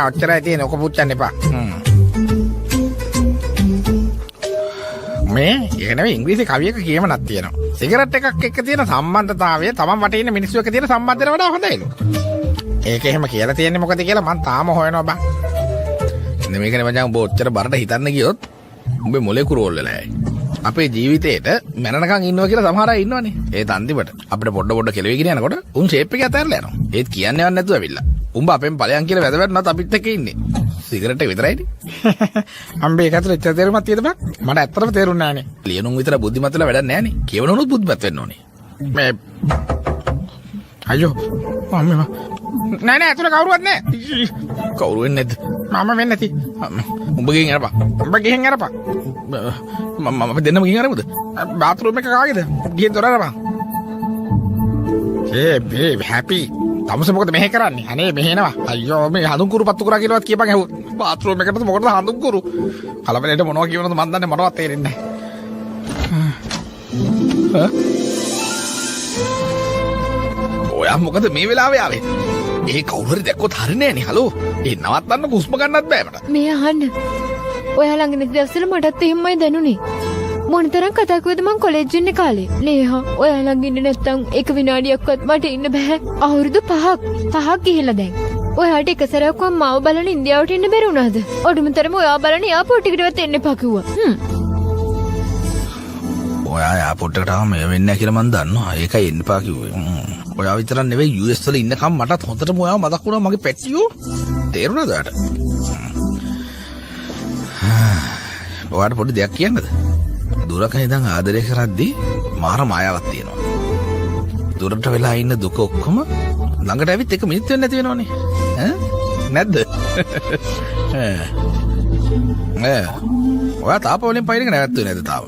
ඔච්චරයි තියෙන්නේ. ඔක පුච්චන්න එපා. මේ ඒක නෙවෙයි ඉංග්‍රීසි කවියක කියමනක් තියෙනවා. සිගරට් එකක් එක්ක තියෙන සම්බන්ධතාවය තමන් වටේ ඉන්න මිනිස්සු එක්ක තියෙන සම්බන්ධයට වඩා හොඳයිලු. ඒක එහෙම කියලා තියෙන්නේ මොකද කියලා මං තාම හොයනවා බං. මේකනේ මචං උඹ ඔච්චර බරට හිතන්න ගියොත් උඹේ මොලේ කුරෝල් වෙලා යයි. අපේ ජීවිතේට මැරෙනකන් ඉන්නවා කියලා සමහර අය ඉන්නවනේ. ඒත් අන්තිමට අපිට පොඩ කෙලවෙගෙන යනකොට උන් ෂේප් එක ඇතැරලා යනවා. ඒත් කියන්නේ යන්නේ නැතුව ඇවිල්ලා. උඹ අපෙන් ඵලයන් කියලා වැද වැටුණාත් අපිත් එක්ක ඉන්නේ. සිගරට් එක විතරයිනේ. අම්බේ ඒක ඇතුලේ ඉච්ඡා තේරුමක් තියෙද බං? මට ඇත්තටම තේරුන්නේ නැහනේ. ලියනුම් විතර බුද්ධිමත් වෙලා වැඩක් නැහනේ. කියවනුනොත් බුද්ධිමත් වෙන්න ඕනේ. මේ අයියෝ අම්මේ නෑ ඇතුලේ කවුරුවත් නෑ. කවුරු වෙන්නේ නැද්ද? මම වෙන්නේ නැති. උඹ ගෙන් අරපන්. උඹ ගෙන් අරපන්. මම දෙන්නම ගෙන් අරමුද? බාත්රූම් එක කාගේද? ගිහින් දොර අරපන්. ඒ හැපි. තමස මොකද මෙහෙ කරන්නේ? අනේ මෙහෙනවා. අයියෝ මේ හඳුන් කුරු පත්තු කරා කියලාවත් කියපන් ඇහුවොත්. බාත්රූම් එකටද මොකටද හඳුන් කුරු? කලබලෙට මොනවා කියවනවද මන් දන්නේ මොනවත් තේරෙන්නේ නැහැ. ඔයා මොකද මේ වෙලාවේ ආවේ? ඒ කවුරු හරි දැක්කොත් හරිනේ නේ. හලෝ. ඒ නවත්තන්න හුස්ම ගන්නත් බෑ මට. මේ අහන්න. ඔයා ළඟ නැති දවස්වල මටත් එහෙමයි දැනුනේ. මොනතරම් කතා කිව්වද මං කොලෙජ් ඉන්න කාලේ. නේහා ඔයා ළඟ ඉන්න නැත්තම් එක විනාඩියක්වත් මට ඉන්න බෑ. අවුරුදු 5ක් ගිහිල්ලා දැන්. ඔයාට එක සැරයක් මාව බලන ඉන්දියාවට එන්න බැරි වුණාද? ඔඩුමතරම ඔයා බලන එයාපෝට් එකටවත් එන්න එපා කිව්වා. ඔයා එයාපෝට් එකට ආවම මේ වෙන්නේ නැහැ කියලා මං දන්නවා. ඒකයි එන්න එපා කිව්වේ. ඔයා විතරක් නෙවෙයි US වල ඉන්නකම් මටත් හොඳටම ඔයාව මතක් වුණා මගේ පැටියෝ. තේරුණාද ඔයාට? ඔයාට පොඩි දෙයක් කියන්නද? දුරක ඉඳන් ආදරය කරද්දී මාර මායාවක් තියෙනවා. දුරට වෙලා ඉන්න දුක ඔක්කොම ළඟට ඇවිත් එක මිනිත් වෙන්නේ නැති වෙනවනේ. නැද්ද? ඔයා තාප වලින් පයින් එක නැවතුනේ නැද්ද තාම?